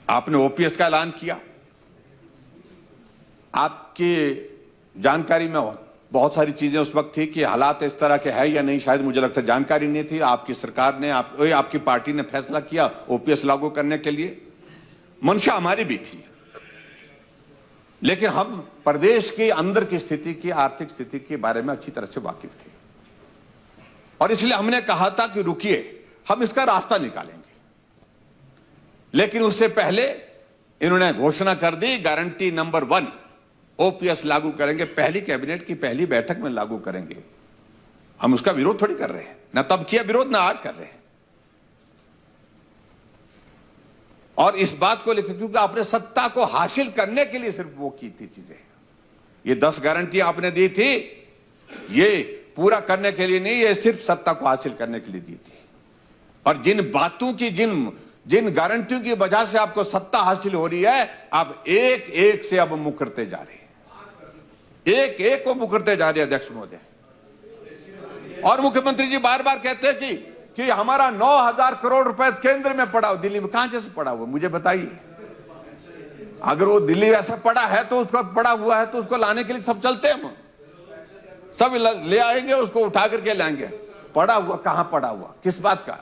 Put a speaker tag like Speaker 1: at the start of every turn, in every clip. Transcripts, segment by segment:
Speaker 1: आपने ओपीएस का ऐलान किया। आपकी जानकारी में बहुत सारी चीजें उस वक्त थी कि हालात इस तरह के है या नहीं, शायद मुझे लगता है जानकारी नहीं थी। आपकी सरकार ने आपकी पार्टी ने फैसला किया ओपीएस लागू करने के लिए। मंशा हमारी भी थी, लेकिन हम प्रदेश के अंदर की स्थिति की, आर्थिक स्थिति के बारे में अच्छी तरह से वाकिफ थे और इसलिए हमने कहा था कि रुकिए, हम इसका रास्ता निकालेंगे। लेकिन उससे पहले इन्होंने घोषणा कर दी गारंटी नंबर 1 ओपीएस लागू करेंगे, पहली कैबिनेट की पहली बैठक में लागू करेंगे। हम उसका विरोध थोड़ी कर रहे हैं, ना तब किया विरोध ना आज कर रहे हैं। और इस बात को लेकर क्योंकि आपने सत्ता को हासिल करने के लिए सिर्फ वो की थी चीजें। ये 10 गारंटी आपने दी थी, ये पूरा करने के लिए नहीं, ये सिर्फ सत्ता को हासिल करने के लिए दी थी। और जिन बातों की, जिन गारंटियों की वजह से आपको सत्ता हासिल हो रही है, आप एक एक से अब मुकरते जा रहे हैं, एक एक को मुकरते जा रहे हैं अध्यक्ष महोदय। और मुख्यमंत्री जी बार बार कहते हैं कि हमारा 9,000 करोड़ रुपए केंद्र में पड़ा हो, दिल्ली में। कहां से पड़ा हुआ मुझे बताइए। अगर वो दिल्ली ऐसा पड़ा है तो उसको पड़ा हुआ है तो उसको लाने के लिए सब चलते हैं, हम सब ले आएंगे, उसको उठा करके लाएंगे। पड़ा हुआ कहां पड़ा हुआ, किस बात का?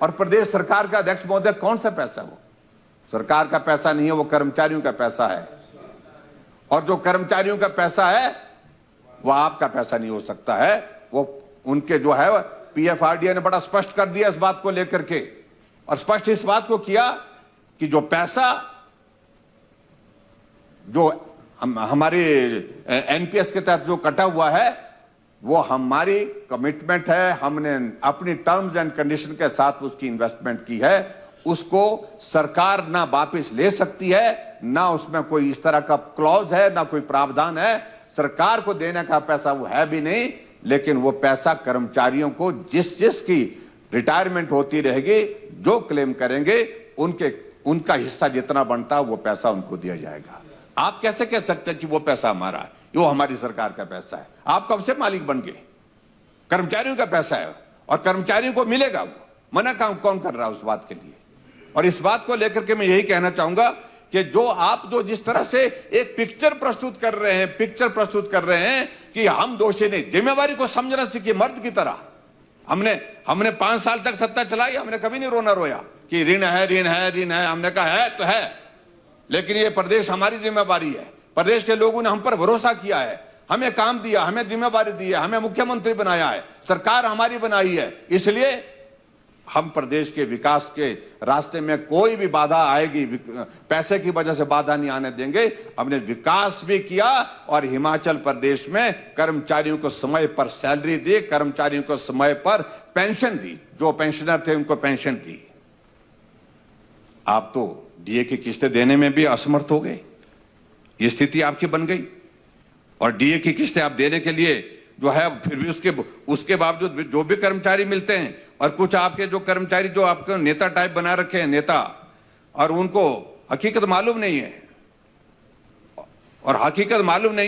Speaker 1: और प्रदेश सरकार का अध्यक्ष महोदय कौन सा पैसा? वो सरकार का पैसा नहीं है, वो कर्मचारियों का पैसा है। और जो कर्मचारियों का पैसा है वो आपका पैसा नहीं हो सकता है। वो उनके जो है पीएफआरडीए ने बड़ा स्पष्ट कर दिया इस बात को लेकर के, और स्पष्ट इस बात को किया कि जो पैसा जो हमारे एनपीएस के तहत जो कटा हुआ है वो हमारी कमिटमेंट है। हमने अपनी टर्म्स एंड कंडीशन के साथ उसकी इन्वेस्टमेंट की है। उसको सरकार ना वापस ले सकती है, ना उसमें कोई इस तरह का क्लॉज है, ना कोई प्रावधान है। सरकार को देने का पैसा वो है भी नहीं, लेकिन वो पैसा कर्मचारियों को जिसकी रिटायरमेंट होती रहेगी, जो क्लेम करेंगे उनका हिस्सा जितना बनता है वो पैसा उनको दिया जाएगा। आप कैसे कह सकते हैं कि वो पैसा हमारा है? वो हमारी सरकार का पैसा है। आप कब से मालिक बन गए? कर्मचारियों का पैसा है और कर्मचारियों को मिलेगा। वो मना कौन कर रहा है उस बात के लिए? और इस बात को लेकर के मैं यही कहना चाहूंगा कि जो जिस तरह से एक पिक्चर प्रस्तुत कर रहे हैं कि हम दोषी नहीं, जिम्मेवारी को समझना सीखिए मर्द की तरह। हमने 5 साल तक सत्ता चलाई, हमने कभी नहीं रोना रोया कि ऋण है। हमने कहा है तो है, लेकिन ये प्रदेश हमारी जिम्मेवारी है। प्रदेश के लोगों ने हम पर भरोसा किया है, हमें काम दिया, हमें जिम्मेवारी दी है, हमें मुख्यमंत्री बनाया है, सरकार हमारी बनाई है। इसलिए हम प्रदेश के विकास के रास्ते में कोई भी बाधा आएगी, पैसे की वजह से बाधा नहीं आने देंगे। हमने विकास भी किया और हिमाचल प्रदेश में कर्मचारियों को समय पर सैलरी दी, कर्मचारियों को समय पर पेंशन दी, जो पेंशनर थे उनको पेंशन दी। आप तो डीए की किस्तें देने में भी असमर्थ हो गए, ये स्थिति आपकी बन गई। और डीए की किस्तें आप देने के लिए जो है, फिर भी उसके बावजूद जो भी कर्मचारी मिलते हैं, और कुछ आपके जो कर्मचारी जो आपको नेता टाइप बना रखे हैं नेता, और उनको हकीकत मालूम नहीं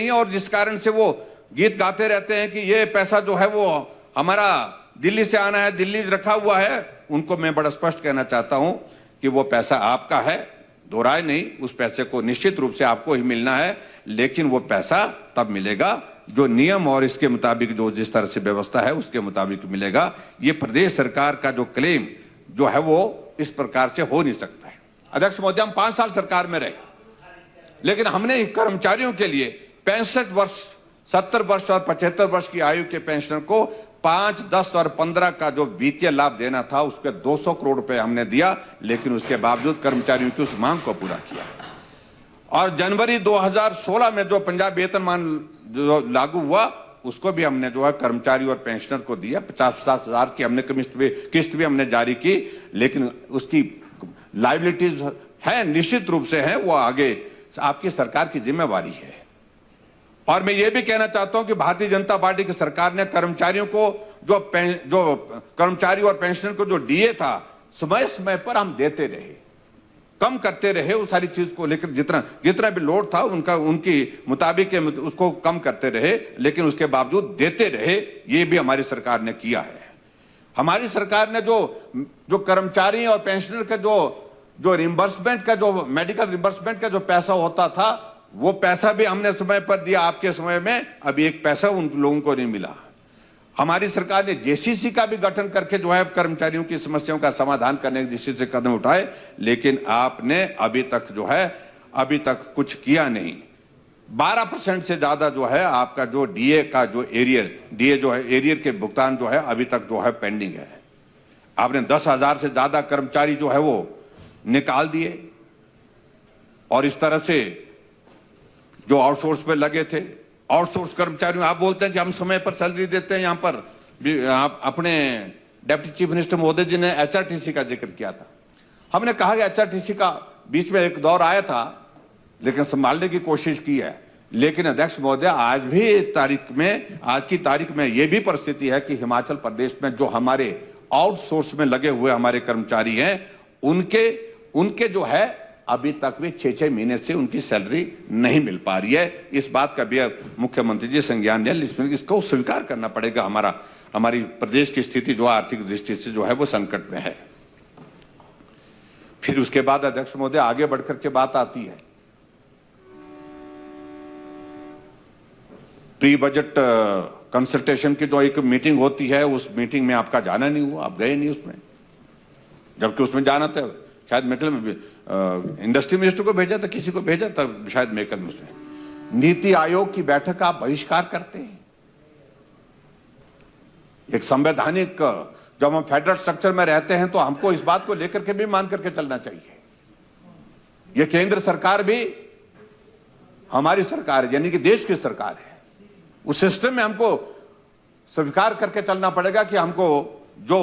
Speaker 1: है, और जिस कारण से वो गीत गाते रहते हैं कि ये पैसा जो है वो हमारा दिल्ली से आना है, दिल्ली रखा हुआ है। उनको मैं बड़ा स्पष्ट कहना चाहता हूं कि वो पैसा आपका है, दो राय नहीं। उस पैसे को निश्चित रूप से आपको ही मिलना है, लेकिन वो पैसा तब मिलेगा जो नियम और इसके मुताबिक जो जिस तरह से व्यवस्था है उसके मुताबिक मिलेगा। ये प्रदेश सरकार का जो क्लेम जो है वो इस प्रकार से हो नहीं सकता है। अध्यक्ष महोदय, हम 5 साल सरकार में रहे, लेकिन हमने कर्मचारियों के लिए 65 वर्ष, 70 वर्ष और 75 वर्ष की आयु के पेंशनर को 5, 10 और 15 का जो वित्तीय लाभ देना था, उसके 200 करोड़ रुपए हमने दिया, लेकिन उसके बावजूद कर्मचारियों की उस मांग को पूरा किया। और जनवरी 2016 में जो पंजाब वेतनमान जो लागू हुआ, उसको भी हमने जो है कर्मचारी और पेंशनर को दिया। 50-50 हजार की हमने किस्त भी हमने जारी की, लेकिन उसकी लायबिलिटीज है, निश्चित रूप से है, वो आगे आपकी सरकार की जिम्मेवारी है। और मैं ये भी कहना चाहता हूं कि भारतीय जनता पार्टी की सरकार ने कर्मचारियों को जो कर्मचारी और पेंशनर को जो डीए था, समय समय पर हम देते रहे, कम करते रहे उस सारी चीज को लेकर, जितना भी लोड था उनकी मुताबिक उसको कम करते रहे, लेकिन उसके बावजूद देते रहे। ये भी हमारी सरकार ने किया है। हमारी सरकार ने जो कर्मचारी और पेंशनर का जो रिम्बर्समेंट का, जो मेडिकल रिम्बर्समेंट का जो पैसा होता था, वो पैसा भी हमने समय पर दिया। आपके समय में अभी एक पैसा उन लोगों को नहीं मिला। हमारी सरकार ने जेसीसी का भी गठन करके जो है कर्मचारियों की समस्याओं का समाधान करने की दृष्टि से कदम उठाए, लेकिन आपने अभी तक कुछ किया नहीं। 12% से ज्यादा जो है आपका जो डीए का जो डीए जो है एरियर के भुगतान जो है अभी तक जो है पेंडिंग है। आपने 10,000 से ज्यादा कर्मचारी जो है वो निकाल दिए, और इस तरह से जो आउटसोर्स पे लगे थे, आउटसोर्स कर्मचारियों, आप बोलते हैं कि हम समय पर सैलरी देते हैं। यहां पर आप अपने डिप्टी चीफ मिनिस्टर महोदय जी ने एचआरटीसी का जिक्र किया था। हमने कहा कि एचआरटीसी का बीच में एक दौर आया था, लेकिन संभालने की कोशिश की है। लेकिन अध्यक्ष महोदय, आज की तारीख में यह भी परिस्थिति है कि हिमाचल प्रदेश में जो हमारे आउटसोर्स में लगे हुए हमारे कर्मचारी हैं, उनके जो है अभी तक भी 6-6 महीने से उनकी सैलरी नहीं मिल पा रही है। इस बात का भी मुख्यमंत्री जी संज्ञान लिया, इसको स्वीकार करना पड़ेगा। हमारी प्रदेश की स्थिति जो आर्थिक दृष्टि से जो है वो संकट में है। फिर उसके बाद अध्यक्ष महोदय आगे बढ़कर के बात आती है प्री बजट कंसल्टेशन की जो एक मीटिंग होती है, उस मीटिंग में आपका जाना नहीं हुआ, आप गए नहीं उसमें, जबकि उसमें जाना था। शायद मेकल में इंडस्ट्री मिनिस्टर को भेजा था, किसी को भेजा था, शायद मेकल में। उसमें नीति आयोग की बैठक का आप बहिष्कार करते हैं। एक संवैधानिक, जब हम फेडरल स्ट्रक्चर में रहते हैं तो हमको इस बात को लेकर के भी मान करके चलना चाहिए। यह केंद्र सरकार भी हमारी सरकार है, यानी कि देश की सरकार है। उस सिस्टम में हमको स्वीकार करके चलना पड़ेगा कि हमको जो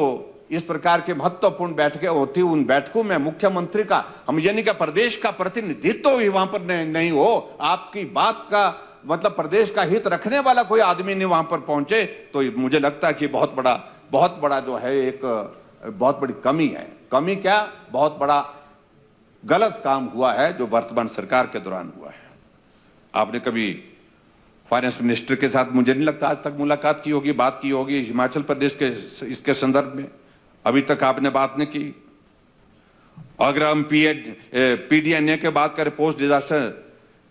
Speaker 1: इस प्रकार के महत्वपूर्ण बैठकें होती, उन बैठकों में मुख्यमंत्री का, हम यानी कि प्रदेश का प्रतिनिधित्व भी वहां पर नहीं हो, आपकी बात का मतलब प्रदेश का हित रखने वाला कोई आदमी नहीं वहां पर पहुंचे, तो मुझे लगता है कि बहुत बड़ा जो है एक बहुत बड़ी कमी है। कमी क्या, बहुत बड़ा गलत काम हुआ है जो वर्तमान सरकार के दौरान हुआ है। आपने कभी फाइनेंस मिनिस्टर के साथ, मुझे नहीं लगता आज तक मुलाकात की होगी, बात की होगी हिमाचल प्रदेश के इसके संदर्भ में। अभी तक आपने बात नहीं की। अगर हम पीडीएनए के बात करें, पोस्ट डिजास्टर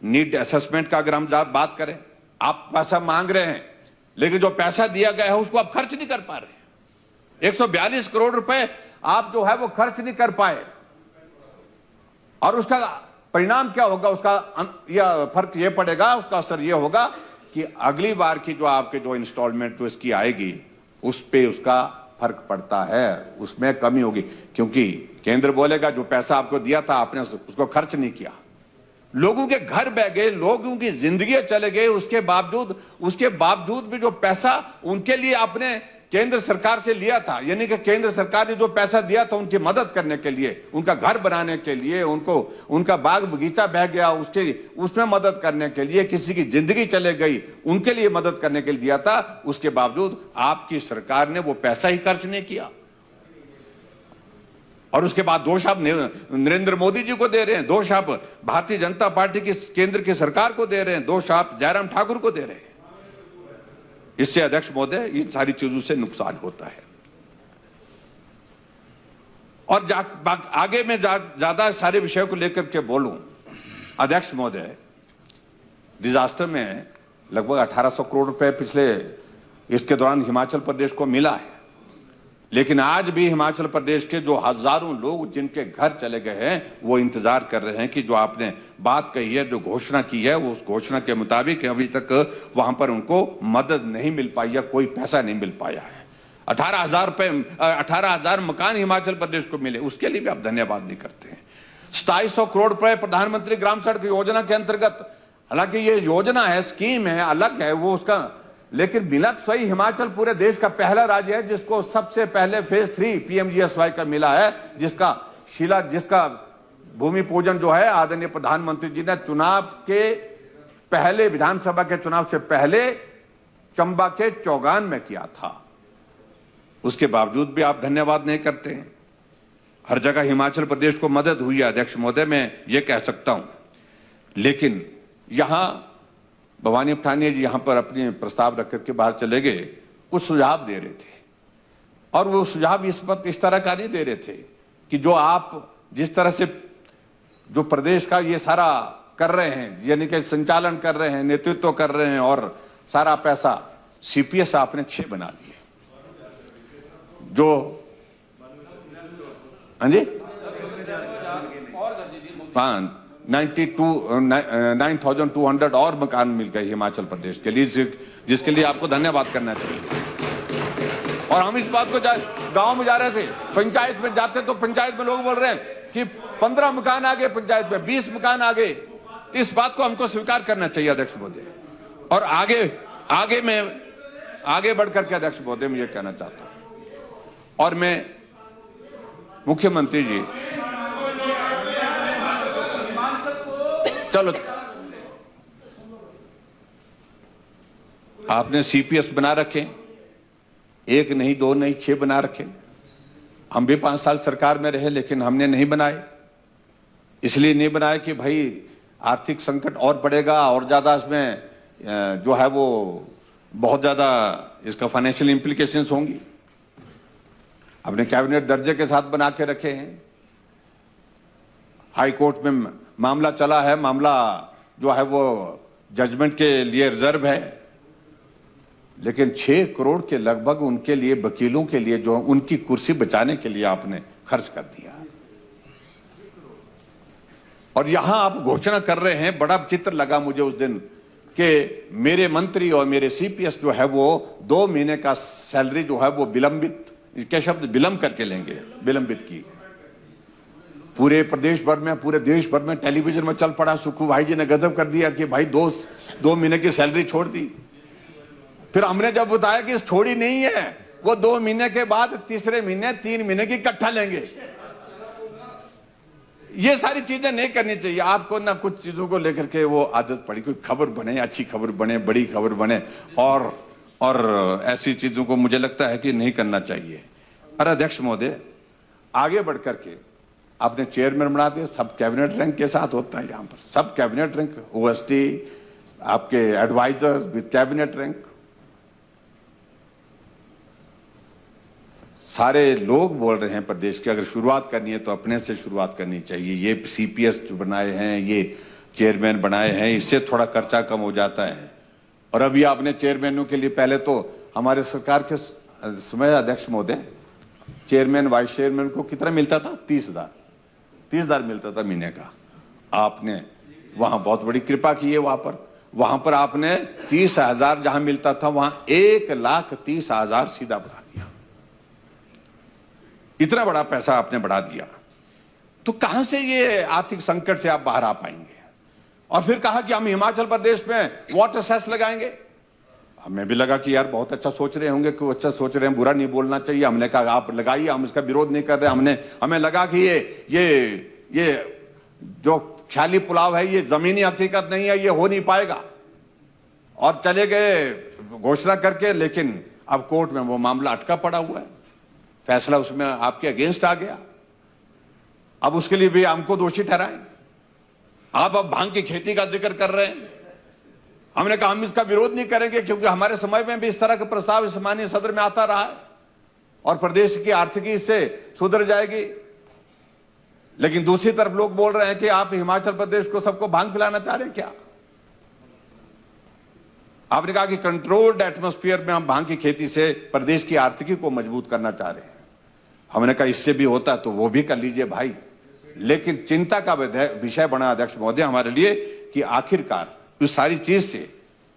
Speaker 1: नीड असेसमेंट का अगर हम बात करें, आप पैसा मांग रहे हैं, लेकिन जो पैसा दिया गया है उसको आप खर्च नहीं कर पा रहे। 142 करोड़ रुपए आप जो है वो खर्च नहीं कर पाए, और उसका परिणाम क्या होगा, उसका फर्क ये पड़ेगा, उसका असर ये होगा कि अगली बार की जो आपके जो इंस्टॉलमेंट जो इसकी आएगी, उस पे उसका फर्क पड़ता है, उसमें कमी होगी। क्योंकि केंद्र बोलेगा जो पैसा आपको दिया था आपने उसको खर्च नहीं किया, लोगों के घर बह गए, लोगों की जिंदगी चले गए, उसके बावजूद भी जो पैसा उनके लिए आपने केंद्र सरकार से लिया था, यानी कि केंद्र सरकार ने जो पैसा दिया था उनकी मदद करने के लिए, उनका घर बनाने के लिए, उनका बाग बगीचा बह गया उसमें मदद करने के लिए, किसी की जिंदगी चले गई उनके लिए मदद करने के लिए दिया था, उसके बावजूद आपकी सरकार ने वो पैसा ही खर्च नहीं किया। और उसके बाद दोष आप नरेंद्र मोदी जी को दे रहे हैं, दोष आप भारतीय जनता पार्टी की केंद्र की सरकार को दे रहे हैं, दोष आप जयराम ठाकुर को दे रहे हैं। इससे अध्यक्ष महोदय इन सारी चीजों से नुकसान होता है। और आगे मैं ज्यादा सारे विषयों को लेकर के बोलूं, अध्यक्ष महोदय, डिजास्टर में लगभग 1800 करोड़ रुपए पिछले इसके दौरान हिमाचल प्रदेश को मिला है, लेकिन आज भी हिमाचल प्रदेश के जो हजारों लोग जिनके घर चले गए हैं, वो इंतजार कर रहे हैं कि जो आपने बात कही है, जो घोषणा की है, वो उस घोषणा के मुताबिक अभी तक वहां पर उनको मदद नहीं मिल पाई है, कोई पैसा नहीं मिल पाया है। 18,000 मकान हिमाचल प्रदेश को मिले, उसके लिए भी आप धन्यवाद नहीं करते हैं। 2700 करोड़ रुपए प्रधानमंत्री ग्राम सड़क योजना के अंतर्गत, हालांकि ये योजना है, स्कीम है, अलग है वो उसका, लेकिन मिला सही हिमाचल पूरे देश का पहला राज्य है जिसको सबसे पहले फेज 3 पीएमजीएसवाई का मिला है, जिसका भूमि पूजन जो है आदरणीय प्रधानमंत्री जी ने चुनाव के पहले, विधानसभा के चुनाव से पहले चंबा के चौगान में किया था। उसके बावजूद भी आप धन्यवाद नहीं करते हैं। हर जगह हिमाचल प्रदेश को मदद हुई है अध्यक्ष महोदय, मैं ये कह सकता हूं, लेकिन यहां भवानी पठानिया जी यहां पर अपने प्रस्ताव रख करके बाहर चले गए, कुछ सुझाव दे रहे थे, और वो सुझाव इस तरह का नहीं दे रहे थे कि जो आप जिस तरह से जो प्रदेश का ये सारा कर रहे हैं, यानी कि संचालन कर रहे हैं, नेतृत्व कर रहे हैं, और सारा पैसा सीपीएस आपने 6 बना दिए। जो हाँ जी 9,200 और मकान मिल गए हिमाचल प्रदेश के लिए, जिसके लिए आपको धन्यवाद करना चाहिए। और हम इस बात को गांव में जा रहे थे, पंचायत में जाते तो पंचायत में लोग बोल रहे हैं कि 15 मकान आ गए, पंचायत में 20 मकान आ गए। इस बात को हमको स्वीकार करना चाहिए अध्यक्ष महोदय। और आगे बढ़कर के अध्यक्ष महोदय मैं ये कहना चाहता हूं, और मैं मुख्यमंत्री जी, चलो आपने सीपीएस बना रखे, 1 नहीं 2 नहीं 6 बना रखे। हम भी 5 साल सरकार में रहे, लेकिन हमने नहीं बनाए। इसलिए नहीं बनाए कि भाई आर्थिक संकट और बढ़ेगा, और ज्यादा इसमें जो है वो बहुत ज्यादा इसका फाइनेंशियल इंप्लीकेशंस होंगी। अपने कैबिनेट दर्जे के साथ बना के रखे हैं। हाई कोर्ट में मामला चला है, मामला जो है वो जजमेंट के लिए रिजर्व है, लेकिन 6 करोड़ के लगभग उनके लिए, वकीलों के लिए, जो उनकी कुर्सी बचाने के लिए आपने खर्च कर दिया। और यहां आप घोषणा कर रहे हैं, बड़ा चित्र लगा मुझे उस दिन कि मेरे मंत्री और मेरे सीपीएस जो है वो 2 महीने का सैलरी जो है वो विलंबित, इसके शब्द विलंब करके लेंगे, विलंबित की। पूरे प्रदेश भर में, पूरे देश भर में टेलीविजन में चल पड़ा, सुक्खू भाई जी ने गजब कर दिया कि भाई 2 महीने की सैलरी छोड़ दी। फिर हमने जब बताया कि छोड़ी नहीं है, वो 2 महीने के बाद तीसरे महीने 3 महीने की इकट्ठा लेंगे। ये सारी चीजें नहीं करनी चाहिए आपको ना। कुछ चीजों को लेकर के वो आदत पड़ी, कोई खबर बने, अच्छी खबर बने, बड़ी खबर बने, और ऐसी चीजों को मुझे लगता है कि नहीं करना चाहिए। और अध्यक्ष महोदय, आगे बढ़कर के आपने चेयरमैन बना दिया, सब कैबिनेट रैंक के साथ होता है। यहां पर सब कैबिनेट रैंक, ओएसडी, आपके एडवाइजर्स विद कैबिनेट रैंक, सारे लोग बोल रहे हैं प्रदेश की। अगर शुरुआत करनी है तो अपने से शुरुआत करनी चाहिए। ये सीपीएस जो बनाए हैं, ये चेयरमैन बनाए हैं, इससे थोड़ा खर्चा कम हो जाता है। और अभी आपने चेयरमैनों के लिए, पहले तो हमारे सरकार के समय अध्यक्ष महोदय, चेयरमैन वाइस चेयरमैन को कितना मिलता था? 30,000 मिलता था महीने का। आपने वहां बहुत बड़ी कृपा की है। वहां पर आपने 30,000 जहां मिलता था, वहां 1,30,000 सीधा बढ़ा दिया। इतना बड़ा पैसा आपने बढ़ा दिया, तो कहां से ये आर्थिक संकट से आप बाहर आ पाएंगे? और फिर कहा कि हम हिमाचल प्रदेश में वाटर सेस लगाएंगे। हमें भी लगा कि यार बहुत अच्छा सोच रहे होंगे, कि अच्छा सोच रहे हैं, बुरा नहीं बोलना चाहिए। हमने कहा आप लगाइए, हम इसका विरोध नहीं कर रहे। हमें लगा कि ये जो ख्याली पुलाव है, ये जमीनी हकीकत नहीं है, ये हो नहीं पाएगा। और चले गए घोषणा करके, लेकिन अब कोर्ट में वो मामला अटका पड़ा हुआ है, फैसला उसमें आपके अगेंस्ट आ गया। अब उसके लिए भी हमको दोषी ठहराएं। आप अब भांग की खेती का जिक्र कर रहे हैं। हमने कहा हम इसका विरोध नहीं करेंगे, क्योंकि हमारे समय में भी इस तरह का प्रस्ताव इस माननीय सदन में आता रहा है, और प्रदेश की आर्थिकी इससे सुधर जाएगी। लेकिन दूसरी तरफ लोग बोल रहे हैं कि आप हिमाचल प्रदेश को सबको भांग पिलाना चाह रहे हैं क्या? आपने कहा कि कंट्रोल्ड एटमॉस्फेयर में हम भांग की खेती से प्रदेश की आर्थिकी को मजबूत करना चाह रहे हैं। हमने कहा इससे भी होता तो वो भी कर लीजिए भाई। लेकिन चिंता का विषय बना अध्यक्ष महोदय हमारे लिए कि आखिरकार इस सारी चीज से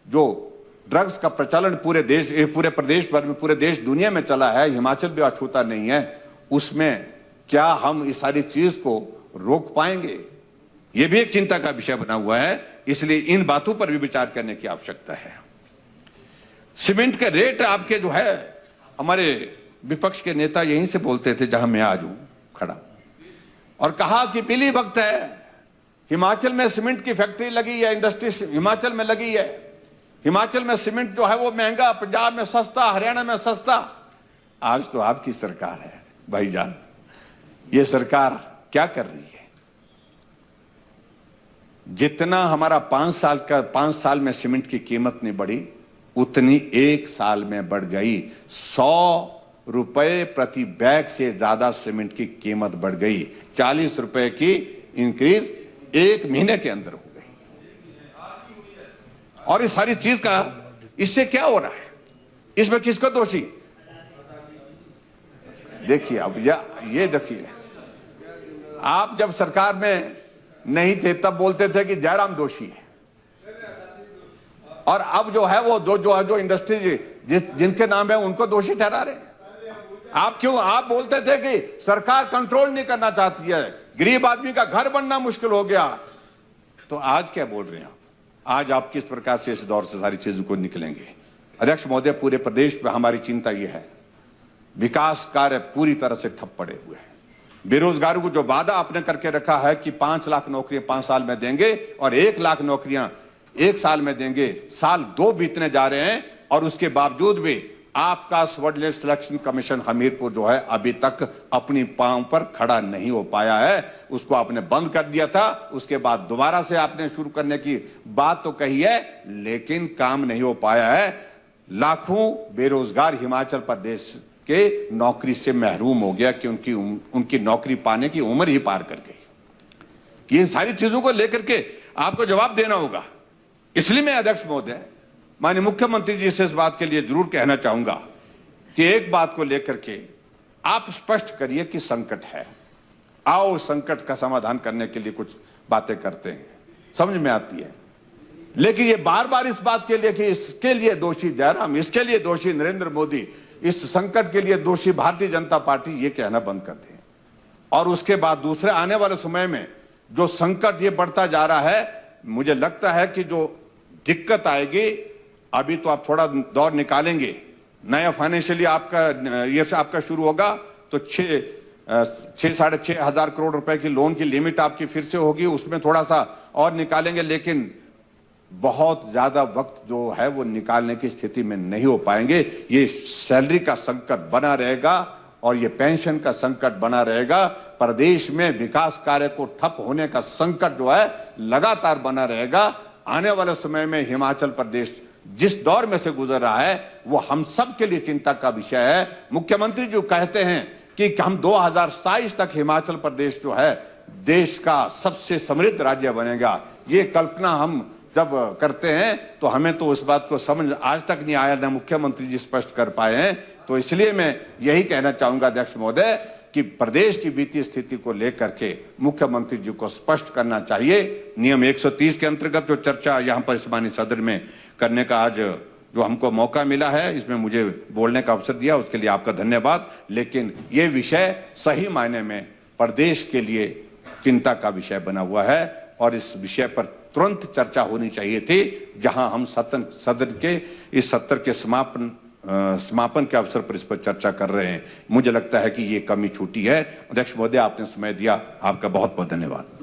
Speaker 1: जो ड्रग्स का प्रचलन पूरे प्रदेश भर में, पूरे देश दुनिया में चला है, हिमाचल भी अछूता नहीं है, उसमें क्या हम इस सारी चीज को रोक पाएंगे? यह भी एक चिंता का विषय बना हुआ है। इसलिए इन बातों पर भी विचार करने की आवश्यकता है। सीमेंट के रेट आपके जो है, हमारे विपक्ष के नेता यहीं से बोलते थे जहां मैं आज हूं खड़ा, और कहा कि पीली वक्त है, हिमाचल में सीमेंट की फैक्ट्री लगी है, इंडस्ट्री हिमाचल में लगी है, हिमाचल में सीमेंट जो है वो महंगा, पंजाब में सस्ता, हरियाणा में सस्ता। आज तो आपकी सरकार है भाईजान, ये सरकार क्या कर रही है? जितना हमारा 5 साल में सीमेंट की कीमत नहीं बढ़ी, उतनी 1 साल में बढ़ गई। 100 रुपए प्रति बैग से ज्यादा सीमेंट की कीमत बढ़ गई। 40 रुपए की इंक्रीज 1 महीने के अंदर हो गई। और इस सारी चीज का इससे क्या हो रहा है, इसमें किसको दोषी? देखिए अब ये देखिए, आप जब सरकार में नहीं थे तब बोलते थे कि जयराम दोषी है, और अब जो है वो जो इंडस्ट्री जिनके नाम है उनको दोषी ठहरा रहे हैं। आप बोलते थे कि सरकार कंट्रोल नहीं करना चाहती है, गरीब आदमी का घर बनना मुश्किल हो गया, तो आज क्या बोल रहे हैं आप? आज आप किस प्रकार से इस दौर से सारी चीजों को निकलेंगे? अध्यक्ष महोदय, पूरे प्रदेश में हमारी चिंता यह है, विकास कार्य पूरी तरह से ठप पड़े हुए हैं। बेरोजगारों को जो वादा आपने करके रखा है कि 5 लाख नौकरियां 5 साल में देंगे और 1 लाख नौकरियां 1 साल में देंगे, साल 2 बीतने जा रहे हैं और उसके बावजूद भी आपका सबऑर्डिनेट सिलेक्शन कमीशन हमीरपुर जो है अभी तक अपनी पांव पर खड़ा नहीं हो पाया है। उसको आपने बंद कर दिया था, उसके बाद दोबारा से आपने शुरू करने की बात तो कही है, लेकिन काम नहीं हो पाया है। लाखों बेरोजगार हिमाचल प्रदेश के नौकरी से महरूम हो गया कि उनकी नौकरी पाने की उम्र ही पार कर गई। ये सारी चीजों को लेकर के आपको जवाब देना होगा। इसलिए मैं अध्यक्ष महोदय माननीय मुख्यमंत्री जी से इस बात के लिए जरूर कहना चाहूंगा कि एक बात को लेकर के आप स्पष्ट करिए कि संकट है, आओ संकट का समाधान करने के लिए कुछ बातें करते हैं, समझ में आती है। लेकिन ये बार बार इस बात के लिए कि इसके लिए दोषी जयराम, इसके लिए दोषी नरेंद्र मोदी, इस संकट के लिए दोषी भारतीय जनता पार्टी, ये कहना बंद कर दें। और उसके बाद दूसरे आने वाले समय में जो संकट ये बढ़ता जा रहा है, मुझे लगता है कि जो दिक्कत आएगी, अभी तो आप थोड़ा दौर निकालेंगे, नया फाइनेंशियली आपका ईयर आपका शुरू होगा तो 6-6.5 हजार करोड़ रुपए की लोन की लिमिट आपकी फिर से होगी, उसमें थोड़ा सा और निकालेंगे, लेकिन बहुत ज्यादा वक्त जो है वो निकालने की स्थिति में नहीं हो पाएंगे। ये सैलरी का संकट बना रहेगा और ये पेंशन का संकट बना रहेगा। प्रदेश में विकास कार्य को ठप होने का संकट जो है लगातार बना रहेगा। आने वाले समय में हिमाचल प्रदेश जिस दौर में से गुजर रहा है वो हम सब के लिए चिंता का विषय है। मुख्यमंत्री जो कहते हैं कि हम 2027 तक हिमाचल प्रदेश जो है देश का सबसे समृद्ध राज्य बनेगा, ये कल्पना हम जब करते हैं तो हमें तो उस बात को समझ आज तक नहीं आया, न मुख्यमंत्री जी स्पष्ट कर पाए हैं। तो इसलिए मैं यही कहना चाहूंगा अध्यक्ष महोदय कि प्रदेश की वित्तीय स्थिति को लेकर के मुख्यमंत्री जी को स्पष्ट करना चाहिए। नियम 130 के अंतर्गत जो चर्चा यहां पर इस माननीय सदन में करने का आज जो हमको मौका मिला है, इसमें मुझे बोलने का अवसर दिया, उसके लिए आपका धन्यवाद। लेकिन ये विषय सही मायने में प्रदेश के लिए चिंता का विषय बना हुआ है और इस विषय पर तुरंत चर्चा होनी चाहिए थी। जहां हम सदन के इस सत्र के समापन के अवसर पर इस पर चर्चा कर रहे हैं, मुझे लगता है कि ये कमी छूटी है। अध्यक्ष महोदय, आपने समय दिया, आपका बहुत बहुत धन्यवाद।